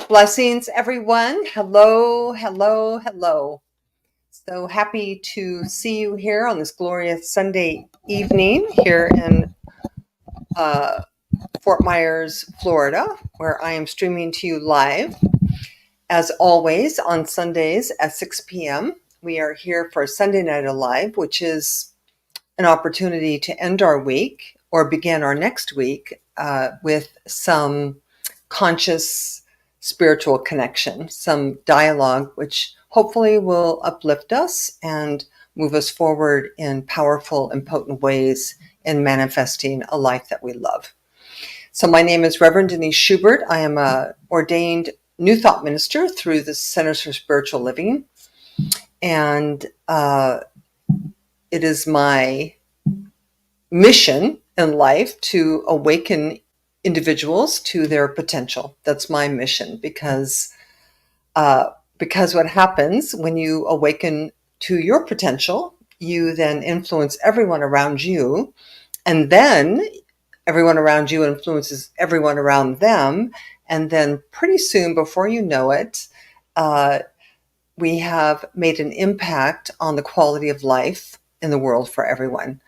Blessings, everyone. Hello, hello, hello. So happy to see you here on this glorious Sunday evening here in uh, Fort Myers, Florida, where I am streaming to you live. As always, on Sundays at 6 p.m., we are here for Sunday Night Alive, which is an opportunity to end our week or begin our next week with some conscious spiritual connection, some dialogue, which hopefully will uplift us and move us forward in powerful and potent ways in manifesting a life that we love. So my name is Reverend Denise Schubert. I am a ordained New Thought minister through the Centers for Spiritual Living. And it is my mission in life to awaken individuals to their potential. That's my mission because what happens when you awaken to your potential, you then influence everyone around you, and then everyone around you influences everyone around them, and then pretty soon, before you know it, we have made an impact on the quality of life in the world for everyone.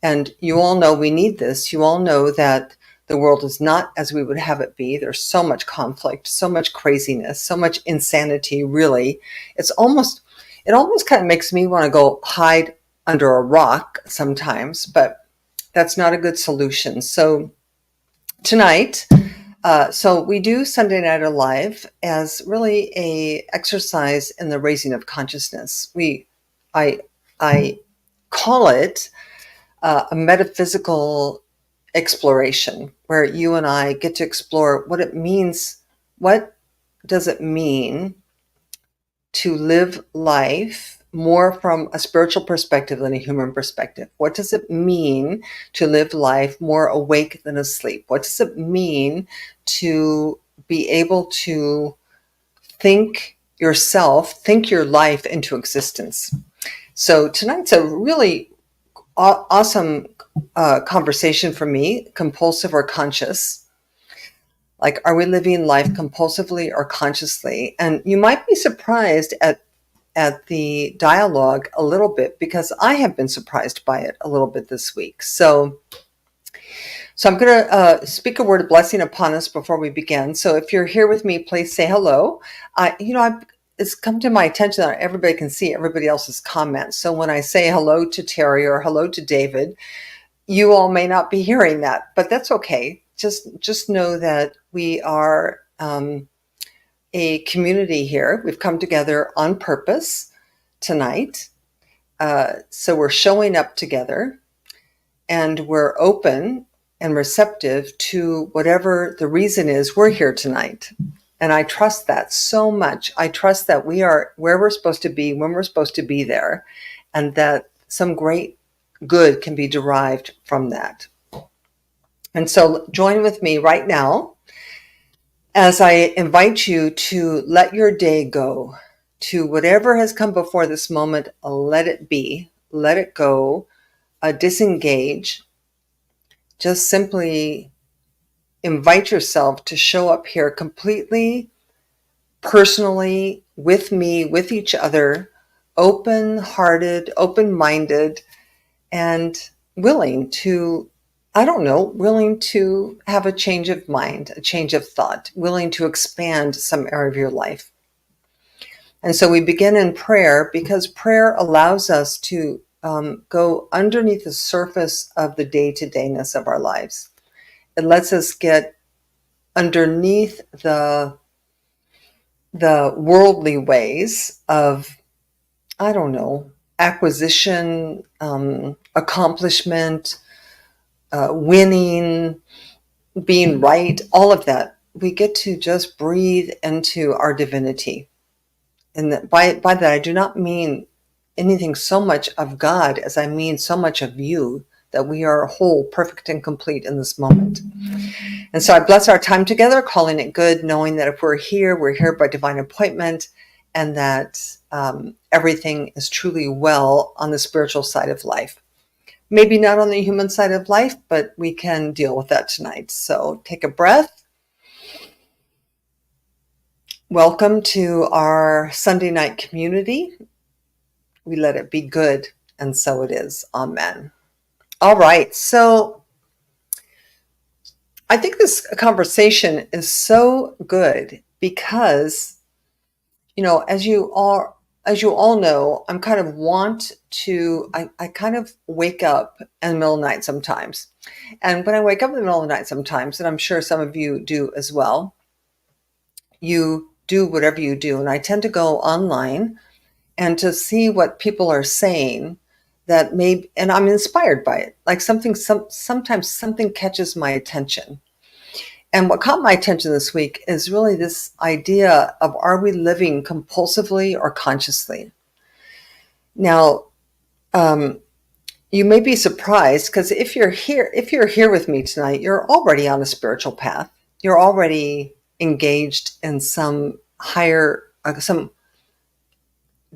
And you all know we need this. You all know that the world is not as we would have it be. There's so much conflict, so much craziness, so much insanity, really. It almost kind of makes me want to go hide under a rock sometimes, but that's not a good solution. So tonight, so we do Sunday Night Alive as really a exercise in the raising of consciousness. I call it a metaphysical exploration where you and I get to explore what it means. What does it mean to live life more from a spiritual perspective than a human perspective? What does it mean to live life more awake than asleep? What does it mean to be able to think your life into existence? So tonight's a really awesome conversation for me. Compulsive or conscious? Like, are we living life compulsively or consciously? And you might be surprised at the dialogue a little bit, because I have been surprised by it a little bit this week. So I'm going to speak a word of blessing upon us before we begin. So if you're here with me, please say hello. It's come to my attention that everybody can see everybody else's comments. So when I say hello to Terry or hello to David, you all may not be hearing that, but that's okay. Just know that we are a community here. We've come together on purpose tonight. So we're showing up together, and we're open and receptive to whatever the reason is we're here tonight. And I trust that so much. I trust that we are where we're supposed to be, when we're supposed to be there, and that some great good can be derived from that. And so join with me right now as I invite you to let your day go, to whatever has come before this moment. Let it be, let it go, disengage. Just simply invite yourself to show up here completely, personally, with me, with each other, open-hearted, open-minded, and willing to have a change of mind, a change of thought, willing to expand some area of your life. And so we begin in prayer, because prayer allows us to go underneath the surface of the day-to-dayness of our lives. It lets us get underneath the worldly ways of, acquisition, accomplishment, winning, being right, all of that. We get to just breathe into our divinity. And by that, I do not mean anything so much of God as I mean so much of you, that we are whole, perfect, and complete in this moment. And so I bless our time together, calling it good, knowing that if we're here by divine appointment, and that everything is truly well on the spiritual side of life. Maybe not on the human side of life, but we can deal with that tonight. So take a breath Welcome to our Sunday night community. We let it be good, and so it is. Amen. All right. So I think this conversation is so good because, as you all know, I'm kind of I kind of wake up in the middle of the night sometimes. And when I wake up in the middle of the night sometimes, and I'm sure some of you do as well, you do whatever you do. And I tend to go online and to see what people are saying and I'm inspired by it. Like sometimes something catches my attention. And what caught my attention this week is really this idea of, are we living compulsively or consciously? Now, you may be surprised, because if you're here with me tonight, you're already on a spiritual path. You're already engaged in some some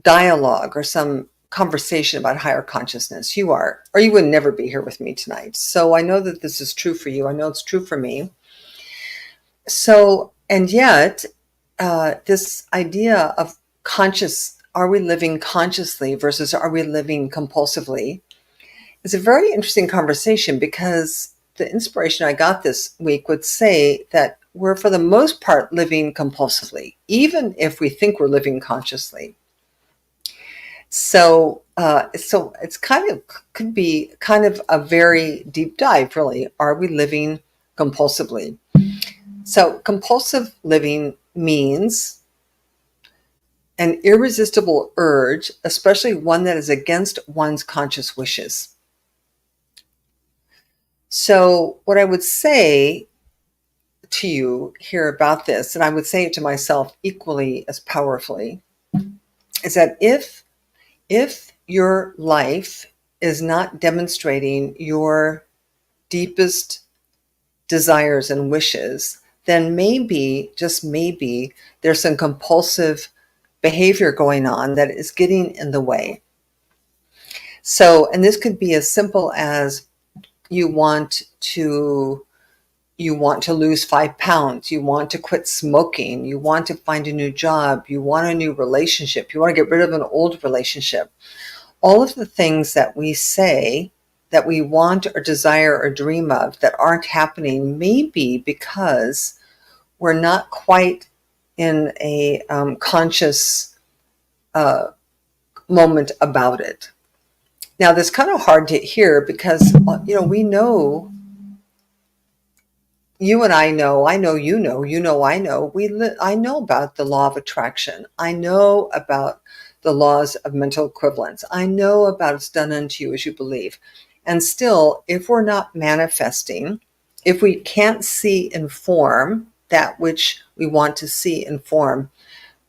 dialogue or some conversation about higher consciousness. You are, or you would never be here with me tonight. So I know that this is true for you. I know it's true for me. So, and yet, this idea of are we living consciously versus are we living compulsively, is a very interesting conversation, because the inspiration I got this week would say that we're, for the most part, living compulsively, even if we think we're living consciously. So it's could be kind of a very deep dive, really. Are we living compulsively? So compulsive living means an irresistible urge, especially one that is against one's conscious wishes. So what I would say to you here about this, and I would say it to myself equally as powerfully, is that if your life is not demonstrating your deepest desires and wishes, then maybe, just maybe, there's some compulsive behavior going on that is getting in the way. So, and this could be as simple as you want to lose 5 pounds, you want to quit smoking, you want to find a new job, you want a new relationship, you want to get rid of an old relationship. All of the things that we say that we want or desire or dream of that aren't happening may be because we're not quite in a conscious moment about it. Now, that's kind of hard to hear because, we know, you and I know, you know, I know, I know about the law of attraction. I know about the laws of mental equivalence. I know about it's done unto you as you believe. And still, if we're not manifesting, if we can't see and form that which we want to see and form,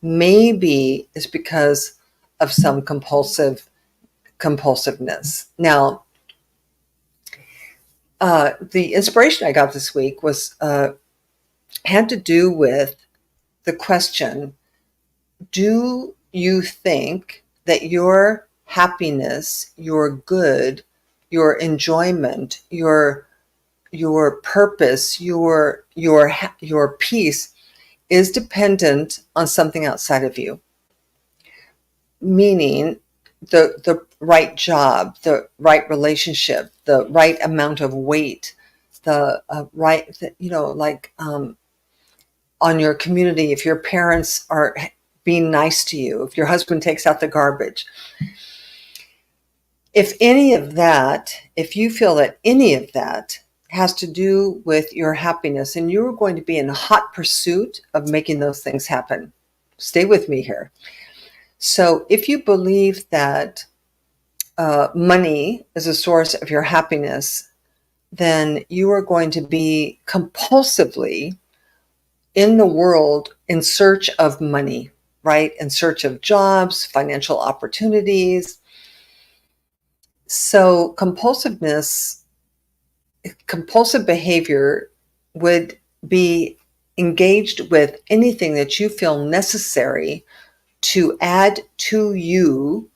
maybe it's because of some compulsiveness. Now, the inspiration I got this week had to do with the question: do you think that your happiness, your good, your enjoyment, your purpose, your peace is dependent on something outside of you? Meaning the right job, the right relationship, the right amount of weight, the on your community, if your parents are being nice to you, if your husband takes out the garbage. If you feel that any of that has to do with your happiness, and you're going to be in hot pursuit of making those things happen, stay with me here. So if you believe that money is a source of your happiness, then you are going to be compulsively in the world in search of money, right? In search of jobs, financial opportunities. So compulsive behavior would be engaged with anything that you feel necessary to add to you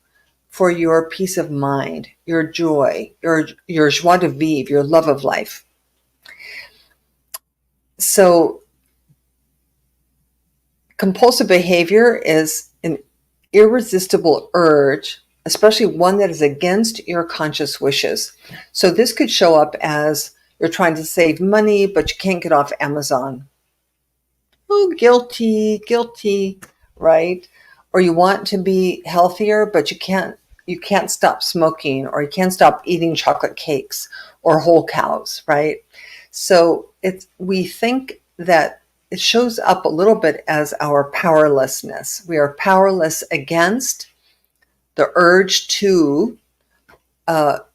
for your peace of mind, your joy, your joie de vivre, your love of life. So Compulsive behavior is an irresistible urge, especially one that is against your conscious wishes. So this could show up as you're trying to save money, but you can't get off Amazon. Oh, guilty, guilty, right? Or you want to be healthier, but you can't stop smoking, or you can't stop eating chocolate cakes or whole cows, right? So we think that it shows up a little bit as our powerlessness. We are powerless against the urge to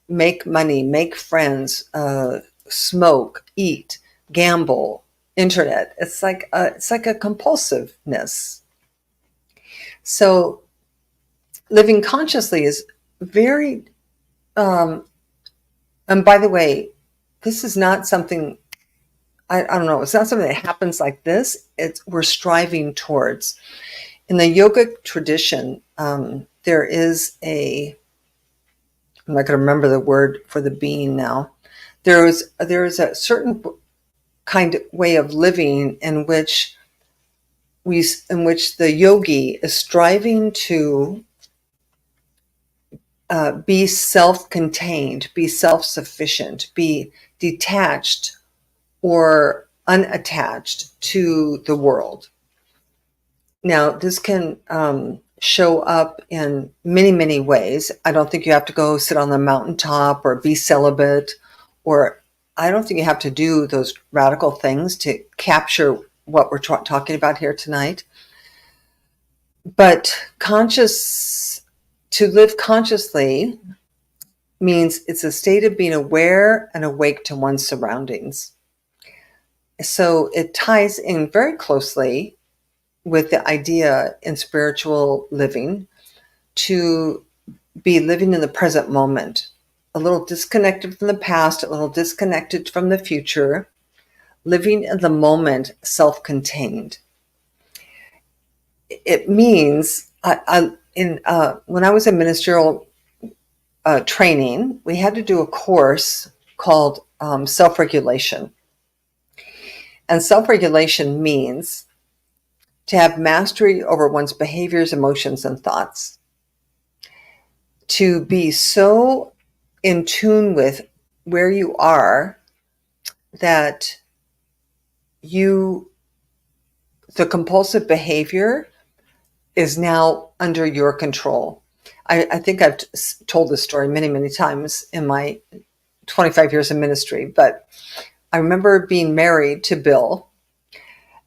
make money, make friends, smoke, eat, gamble, internet. It's like a compulsiveness. So living consciously is very. And by the way, this is not something. I don't know. It's not something that happens like this. We're striving towards. In the yogic tradition, there is a. I'm not going to remember the word for the being now. There is a certain kind of way of living in which the yogi is striving to be self-contained, be self-sufficient, be detached or unattached to the world. Now, this can show up in many, many ways. I don't think you have to go sit on the mountaintop or be celibate, or I don't think you have to do those radical things to capture what we're talking about here tonight. But to live consciously means it's a state of being aware and awake to one's surroundings. So it ties in very closely with the idea in spiritual living to be living in the present moment, a little disconnected from the past, a little disconnected from the future, living in the moment, self-contained. It means when I was in ministerial training, we had to do a course called self-regulation. And self-regulation means to have mastery over one's behaviors, emotions, and thoughts. To be so in tune with where you are that the compulsive behavior is now under your control. I think I've told this story many, many times in my 25 years of ministry, but I remember being married to Bill,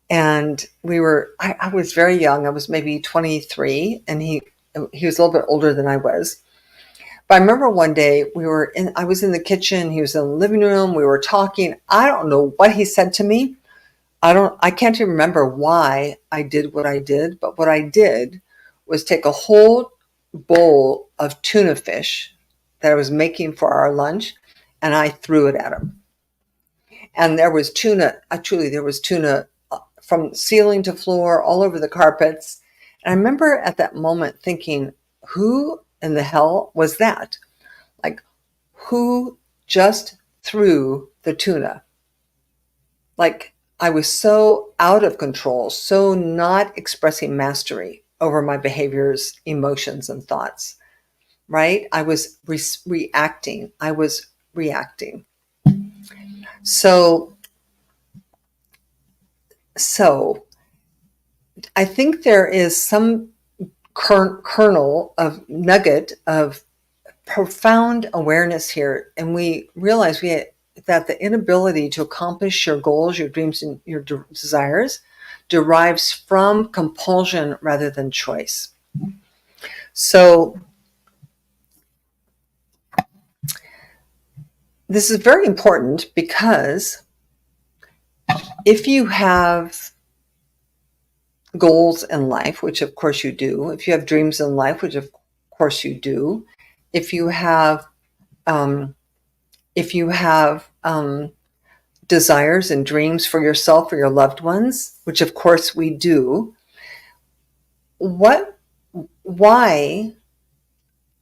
and I was very young. I was maybe 23, and he was a little bit older than I was. But I remember one day I was in the kitchen, he was in the living room, we were talking. I don't know what he said to me. I can't even remember why I did what I did, but what I did was take a whole bowl of tuna fish that I was making for our lunch, and I threw it at him. And there was tuna, there was tuna from ceiling to floor, all over the carpets. And I remember at that moment thinking, who in the hell was that? Like, who just threw the tuna? Like, I was so out of control, so not expressing mastery over my behaviors, emotions, and thoughts, right? I was reacting. So I think there is some kernel of nugget of profound awareness here, and we realize that the inability to accomplish your goals, your dreams, and your desires derives from compulsion rather than choice. So this is very important, because if you have goals in life, which of course you do, if you have dreams in life, which of course you do, if you have desires and dreams for yourself or your loved ones, which of course we do, what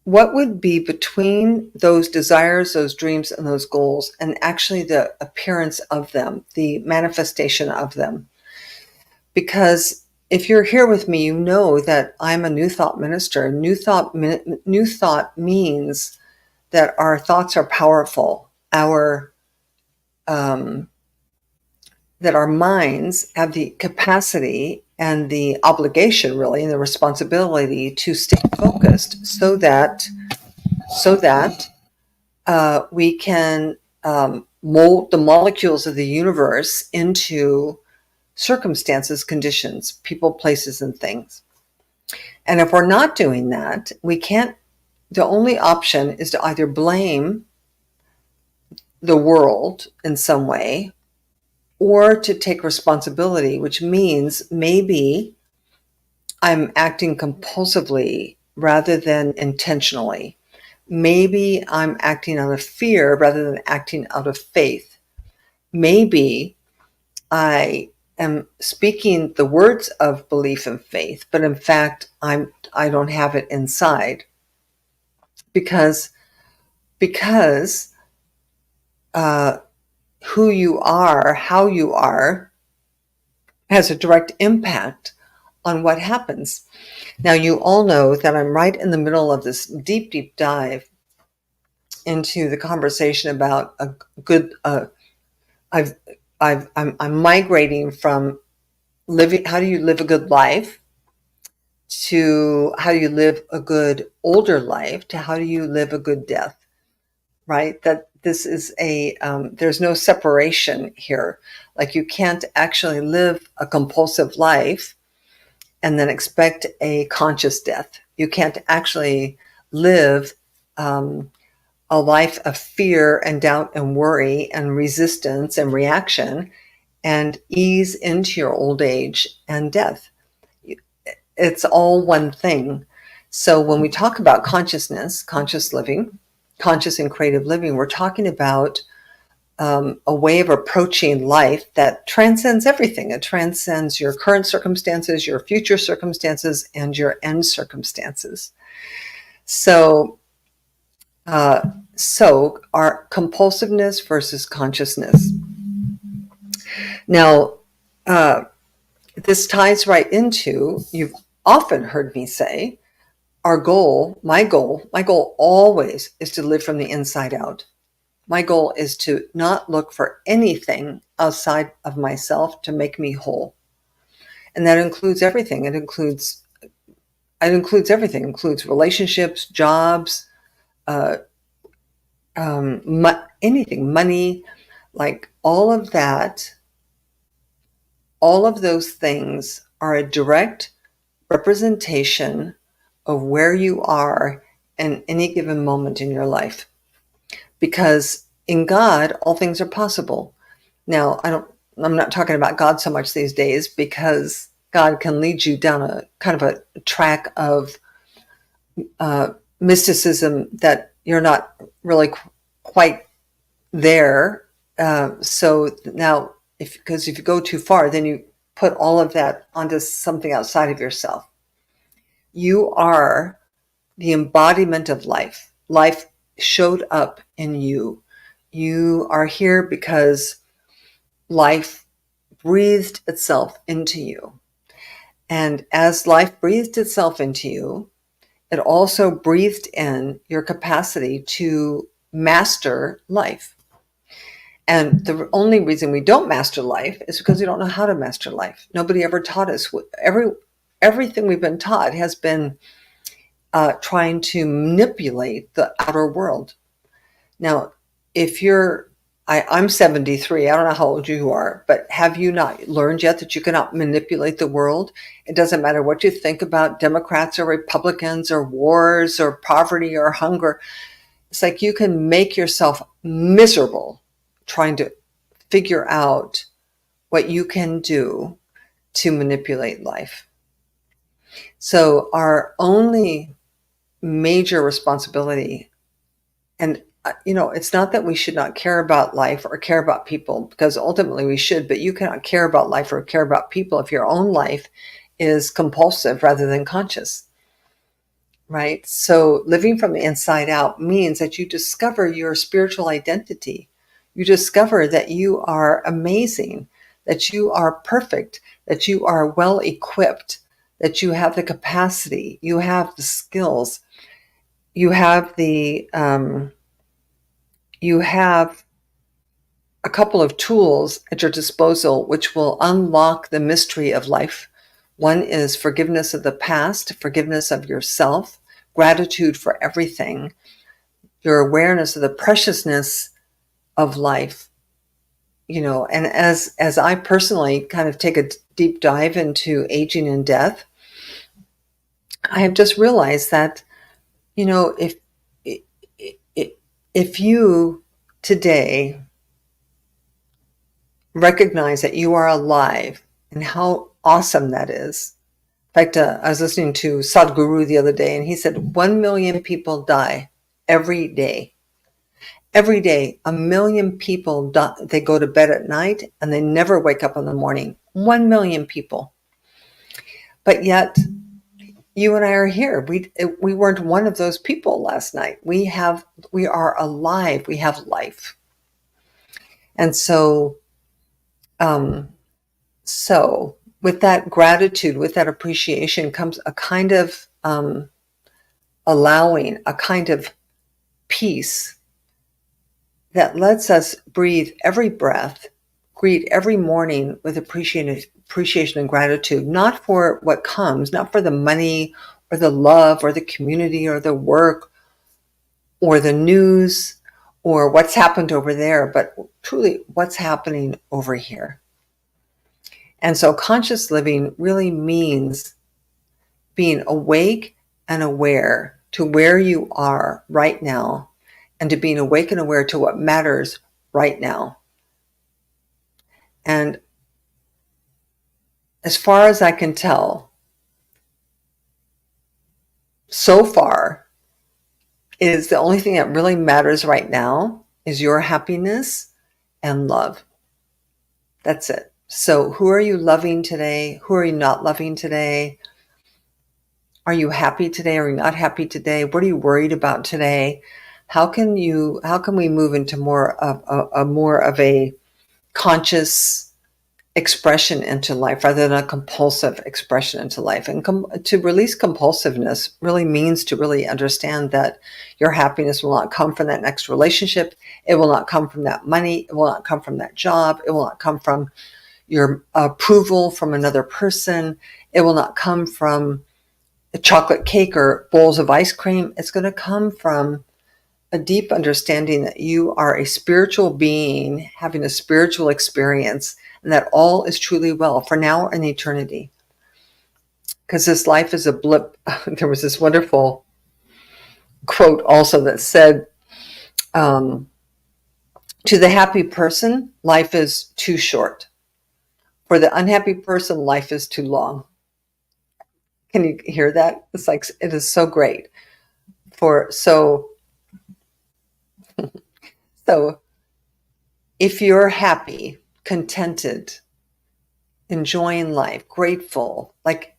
would be between those desires, those dreams, and those goals, and actually the appearance of them, the manifestation of them? Because if you're here with me, you know that I'm a New Thought minister. New Thought means that our thoughts are powerful. That our minds have the capacity and the obligation, really, and the responsibility to stay focused, so that we can mold the molecules of the universe into circumstances, conditions, people, places, and things. And if we're not doing that, we can't. The only option is to either blame the world in some way or to take responsibility, which means maybe I'm acting compulsively rather than intentionally. Maybe I'm acting out of fear rather than acting out of faith. Maybe I am speaking the words of belief and faith, but in fact, I don't have it inside because uh, who you are, how you are, has a direct impact on what happens. Now, you all know that I'm right in the middle of this deep, deep dive into the conversation about a good. I'm migrating from living. How do you live a good life? To how do you live a good older life? To how do you live a good death? Right? That this is there's no separation here. Like you can't actually live a compulsive life and then expect a conscious death. You can't actually live a life of fear and doubt and worry and resistance and reaction and ease into your old age and death. It's all one thing. So when we talk about consciousness, conscious living, conscious and creative living, we're talking about a way of approaching life that transcends everything. It transcends your current circumstances, your future circumstances, and your end circumstances. So our compulsiveness versus consciousness. Now, this ties right into, you've often heard me say, my goal always is to live from the inside out. My goal is to not look for anything outside of myself to make me whole. And that includes everything. It includes everything. It includes relationships, jobs, anything, money, like all of that. All of those things are a direct representation of where you are in any given moment in your life. Because in God, all things are possible. Now, I'm not talking about God so much these days because God can lead you down a kind of a track of mysticism that you're not really quite there. So now, because if you go too far, then you put all of that onto something outside of yourself. You are the embodiment of life. Life showed up in you. You are here because life breathed itself into you. And as life breathed itself into you, it also breathed in your capacity to master life. And the only reason we don't master life is because we don't know how to master life. Nobody ever taught us. Everything we've been taught has been trying to manipulate the outer world. Now, if I'm 73, I don't know how old you are, but have you not learned yet that you cannot manipulate the world? It doesn't matter what you think about Democrats or Republicans or wars or poverty or hunger. It's like you can make yourself miserable trying to figure out what you can do to manipulate life. So our only major responsibility, and it's not that we should not care about life or care about people, because ultimately we should, but you cannot care about life or care about people if your own life is compulsive rather than conscious. Right? So living from the inside out means that you discover your spiritual identity. You discover that you are amazing, that you are perfect, that you are well equipped, that you have the capacity, you have the skills, you have you have a couple of tools at your disposal which will unlock the mystery of life. One is forgiveness of the past, forgiveness of yourself, gratitude for everything, your awareness of the preciousness of life. And as I personally kind of take a deep dive into aging and death, I have just realized that, if you today recognize that you are alive and how awesome that is. In fact, I was listening to Sadhguru the other day, and he said 1 million people die every day. Every day, 1 million people die. They go to bed at night and they never wake up in the morning. 1 million people. But yet, you and I are here. We weren't one of those people last night. We are alive. We have life. And so with that gratitude, with that appreciation comes a kind of allowing, a kind of peace that lets us breathe every breath, greet every morning with appreciation and gratitude, not for what comes, not for the money or the love or the community or the work or the news or what's happened over there, but truly what's happening over here. And so conscious living really means being awake and aware to where you are right now, and to being awake and aware to what matters right now. And as far as I can tell, so far, is the only thing that really matters right now is your happiness and love. That's it. So who are you loving today? Who are you not loving today? Are you happy today? Are you not happy today? What are you worried about today? How can we move into more of a conscious expression into life rather than a compulsive expression into life? And to release compulsiveness really means to really understand that your happiness will not come from that next relationship. It will not come from that money. It will not come from that job. It will not come from your approval from another person. It will not come from a chocolate cake or bowls of ice cream. It's going to come from a deep understanding that you are a spiritual being having a spiritual experience, and that all is truly well for now and eternity. Because this life is a blip. There was this wonderful quote also that said, to the happy person, life is too short. For the unhappy person, life is too long. Can you hear that? It's like, it is so great. So if you're happy, contented, enjoying life, grateful, like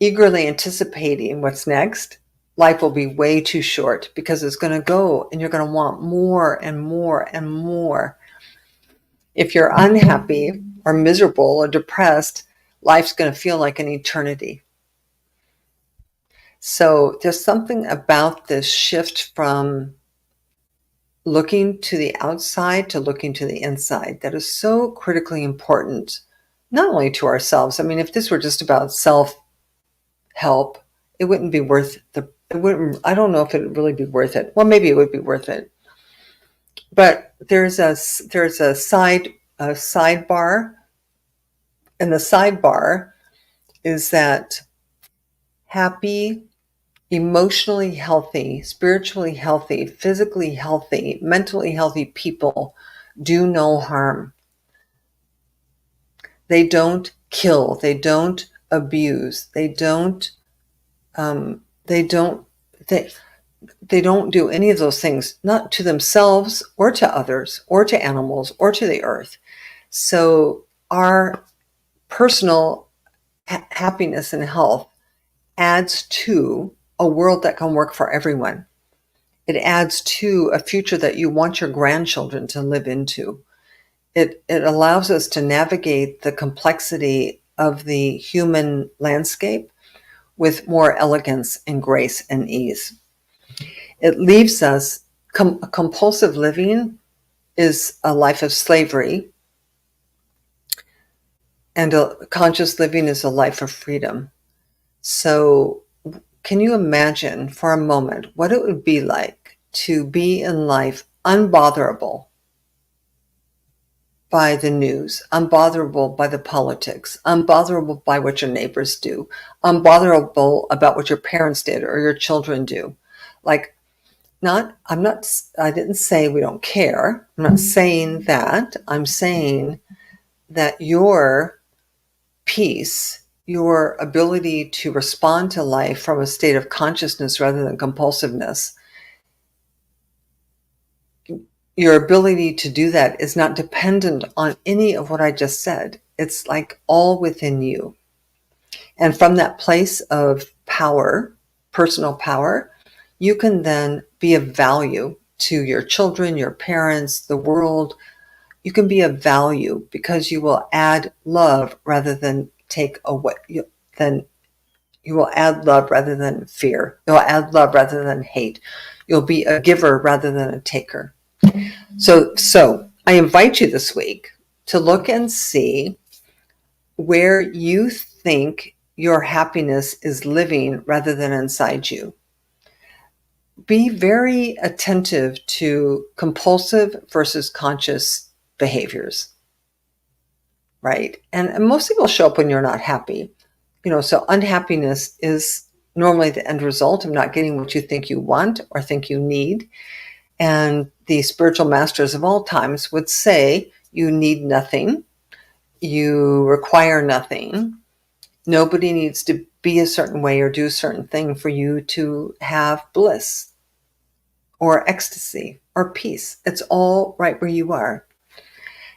eagerly anticipating what's next, life will be way too short, because it's going to go and you're going to want more and more and more. If you're unhappy or miserable or depressed, life's going to feel like an eternity. So there's something about this shift from looking to the outside to looking to the inside that is so critically important, not only to ourselves. I mean, if this were just about self-help, it wouldn't be worth I don't know if it would really be worth it. Well, maybe it would be worth it. But there's a sidebar, and the sidebar is that happy, emotionally healthy, spiritually healthy, physically healthy, mentally healthy people do no harm. They don't kill. They don't abuse. They don't do any of those things, not to themselves or to others or to animals or to the earth. So our personal happiness and health adds to a world that can work for everyone. It adds to a future that you want your grandchildren to live into. it allows us to navigate the complexity of the human landscape with more elegance and grace and ease. It leaves us, compulsive living is a life of slavery, and a conscious living is a life of freedom. So, can you imagine for a moment what it would be like to be in life unbotherable by the news, unbotherable by the politics, unbotherable by what your neighbors do, unbotherable about what your parents did or your children do? Like, I didn't say we don't care. I'm not saying that. I'm saying that your peace, your ability to respond to life from a state of consciousness rather than compulsiveness, your ability to do that is not dependent on any of what I just said. It's like all within you. And from that place of power, personal power, you can then be of value to your children, your parents, the world. You can be of value because you will add love rather than take away. You will add love rather than fear. You'll add love rather than hate. You'll be a giver rather than a taker. So I invite you this week to look and see where you think your happiness is living rather than inside you. Be very attentive to compulsive versus conscious behaviors, right? And most people show up when you're not happy. So unhappiness is normally the end result of not getting what you think you want or think you need. And the spiritual masters of all times would say, you need nothing. You require nothing. Nobody needs to be a certain way or do a certain thing for you to have bliss or ecstasy or peace. It's all right where you are.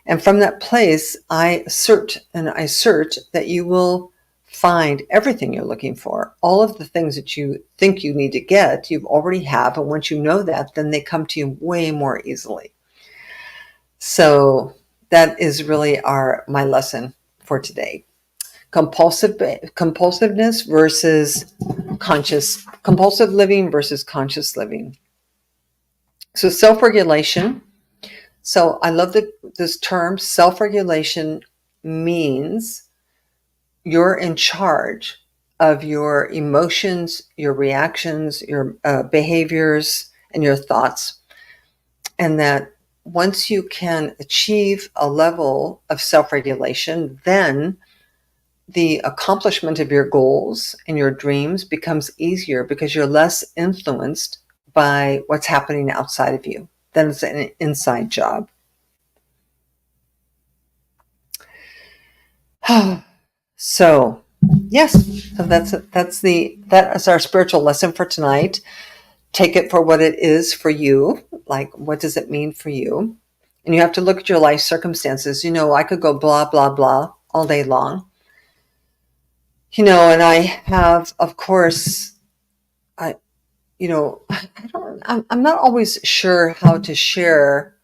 And from that place, I assert that you will find everything you're looking for. All of the things that you think you need to get, you already have. And once you know that, then they come to you way more easily. So that is really my lesson for today. Compulsiveness versus compulsive living versus conscious living. So self-regulation. So I love this term. Self-regulation means you're in charge of your emotions, your reactions, your behaviors, and your thoughts. And that once you can achieve a level of self-regulation, then the accomplishment of your goals and your dreams becomes easier because you're less influenced by what's happening outside of you. Then it's an inside job. So, yes, so that is our spiritual lesson for tonight. Take it for what it is for you. Like, what does it mean for you? And you have to look at your life circumstances. I could go blah, blah, blah all day long. And I have, of course, I'm not always sure how to share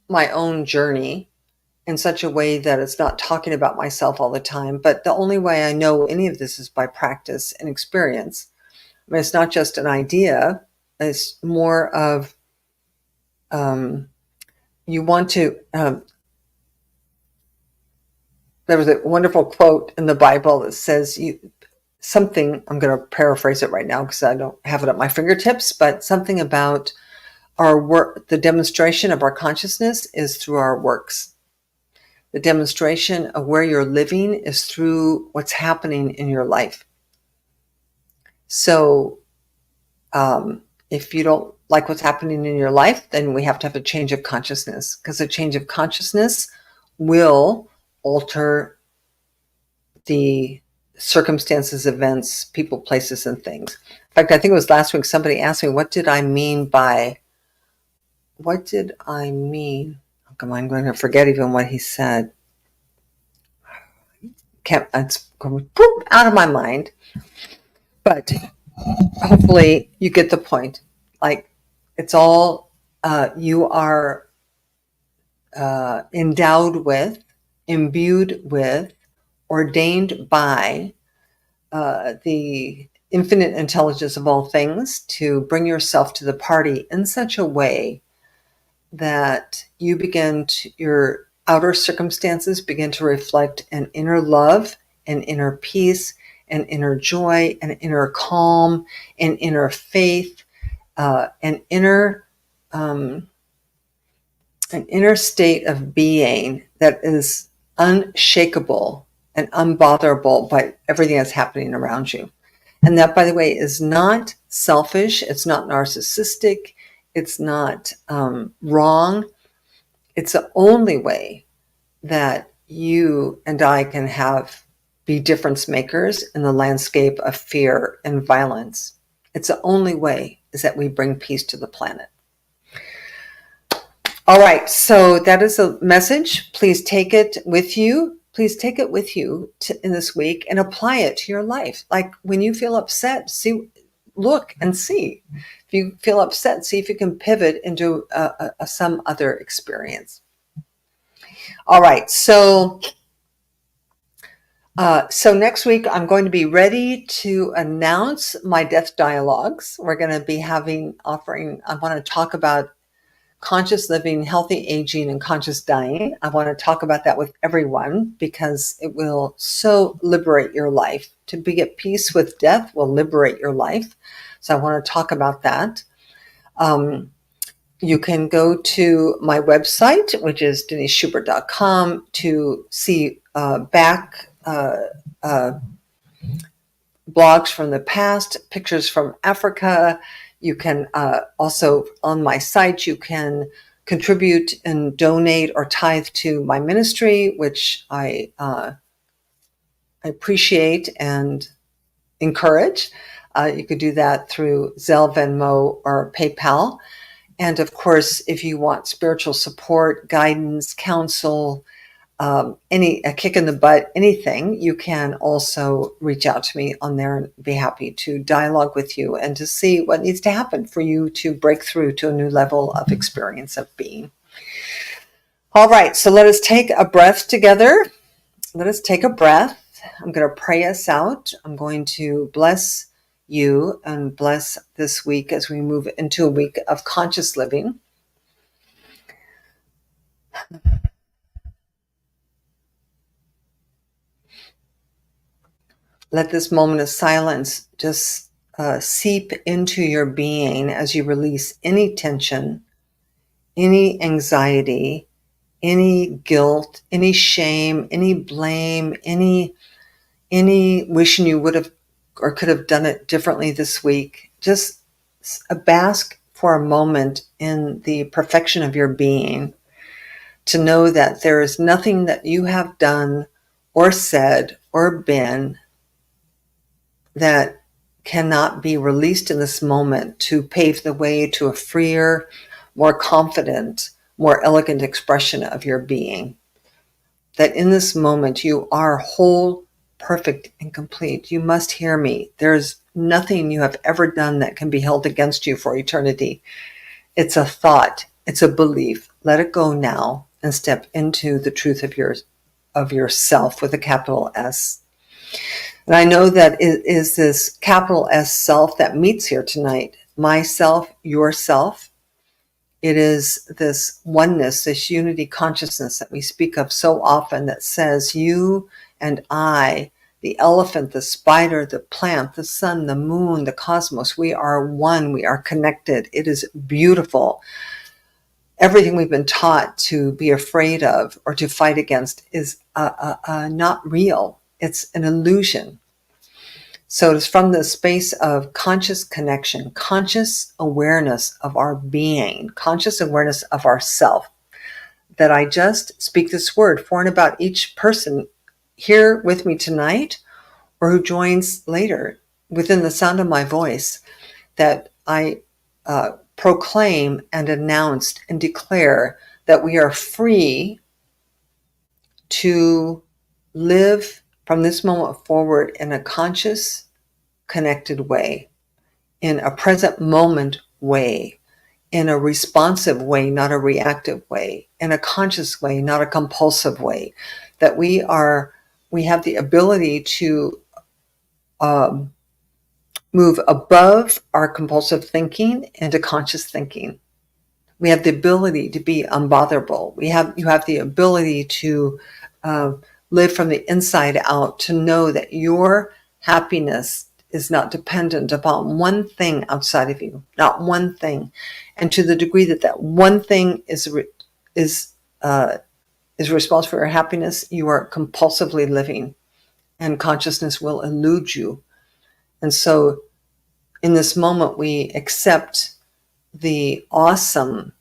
my own journey in such a way that it's not talking about myself all the time. But the only way I know any of this is by practice and experience. I mean, it's not just an idea. It's more of you want to. There was a wonderful quote in the Bible that says something. I'm going to paraphrase it right now because I don't have it at my fingertips, but something about our work. The demonstration of our consciousness is through our works. The demonstration of where you're living is through what's happening in your life. So if you don't like what's happening in your life, then we have to have a change of consciousness, because a change of consciousness will alter the circumstances, events, people, places, and things. In fact, I think it was last week somebody asked me, what did I mean? Oh, come on, I'm going to forget even what he said. It's going out of my mind. But hopefully you get the point. Like, it's all, you are endowed with, imbued with, ordained by the infinite intelligence of all things to bring yourself to the party in such a way that you begin to, your outer circumstances begin to reflect an inner love, an inner peace, an inner joy, an inner calm, an inner faith, an inner state of being that is unshakable and unbotherable by everything that's happening around you. And that, by the way, is not selfish. It's not narcissistic. It's not wrong. It's the only way that you and I can be difference makers in the landscape of fear and violence. It's the only way is that we bring peace to the planet. All right, so that is a message. Please take it with you. Please take it with you in this week and apply it to your life. Like when you feel upset, look and see. If you feel upset, see if you can pivot into some other experience. All right, so next week I'm going to be ready to announce my death dialogues. We're going to be I want to talk about conscious living, healthy aging, and conscious dying. I want to talk about that with everyone because it will so liberate your life. To be at peace with death will liberate your life. So I want to talk about that. You can go to my website, which is deniseschubert.com, to see back blogs from the past, pictures from Africa. You can also, on my site, you can contribute and donate or tithe to my ministry, which I appreciate and encourage. You could do that through Zelle, Venmo, or PayPal. And of course, if you want spiritual support, guidance, counsel, a kick in the butt, anything, you can also reach out to me on there and be happy to dialogue with you and to see what needs to happen for you to break through to a new level of experience of being. All right, so let us take a breath together. Let us take a breath. I'm going to pray us out. I'm going to bless you and bless this week as we move into a week of conscious living. Let this moment of silence just seep into your being as you release any tension, any anxiety, any guilt, any shame, any blame, any wishing you would have or could have done it differently this week. Just bask for a moment in the perfection of your being, to know that there is nothing that you have done or said or been that cannot be released in this moment to pave the way to a freer, more confident, more elegant expression of your being. That in this moment you are whole, perfect, and complete. You must hear me. There's nothing you have ever done that can be held against you for eternity. It's a thought. It's a belief. Let it go now and step into the truth of yourself with a capital S. And I know that it is this capital S self that meets here tonight. Myself, yourself. It is this oneness, this unity consciousness that we speak of so often that says you and I, the elephant, the spider, the plant, the sun, the moon, the cosmos, we are one, we are connected. It is beautiful. Everything we've been taught to be afraid of or to fight against is not real. It's an illusion. So it's from the space of conscious connection, conscious awareness of our being, conscious awareness of ourself, that I just speak this word for and about each person here with me tonight or who joins later within the sound of my voice, that I proclaim and announce and declare that we are free to live from this moment forward in a conscious, connected way, in a present moment way, in a responsive way, not a reactive way, in a conscious way, not a compulsive way, that we have the ability to um, move above our compulsive thinking into conscious thinking. We have the ability to be unbotherable. You have the ability to uh, live from the inside out, to know that your happiness is not dependent upon one thing outside of you, not one thing. And to the degree that that one thing is uh, is responsible for your happiness, you are compulsively living, and consciousness will elude you. And so, in this moment, we accept the awesome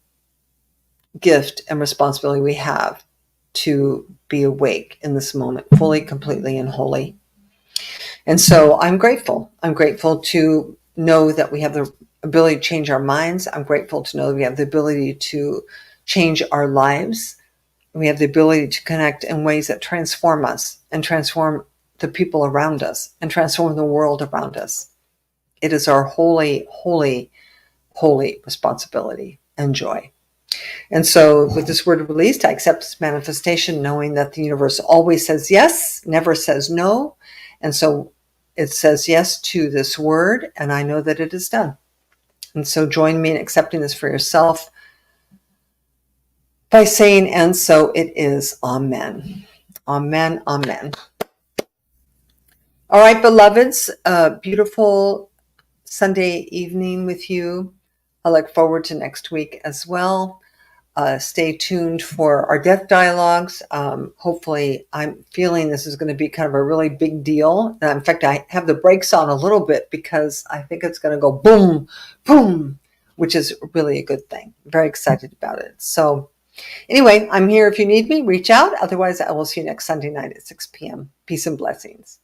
gift and responsibility we have to be awake in this moment, fully, completely, and wholly. And so I'm grateful. I'm grateful to know that we have the ability to change our minds. I'm grateful to know that we have the ability to change our lives. We have the ability to connect in ways that transform us and transform the people around us and transform the world around us. It is our holy, holy, holy responsibility and joy. And so with this word released, I accept this manifestation, knowing that the universe always says yes, never says no. And so it says yes to this word, and I know that it is done. And so join me in accepting this for yourself by saying, and so it is. Amen. Amen. Amen. All right, beloveds, beautiful Sunday evening with you. I look forward to next week as well. Stay tuned for our death dialogues. Hopefully, I'm feeling this is going to be kind of a really big deal. In fact, I have the brakes on a little bit because I think it's going to go boom, boom, which is really a good thing. Very excited about it. So anyway, I'm here if you need me. Reach out. Otherwise, I will see you next Sunday night at 6 p.m. Peace and blessings.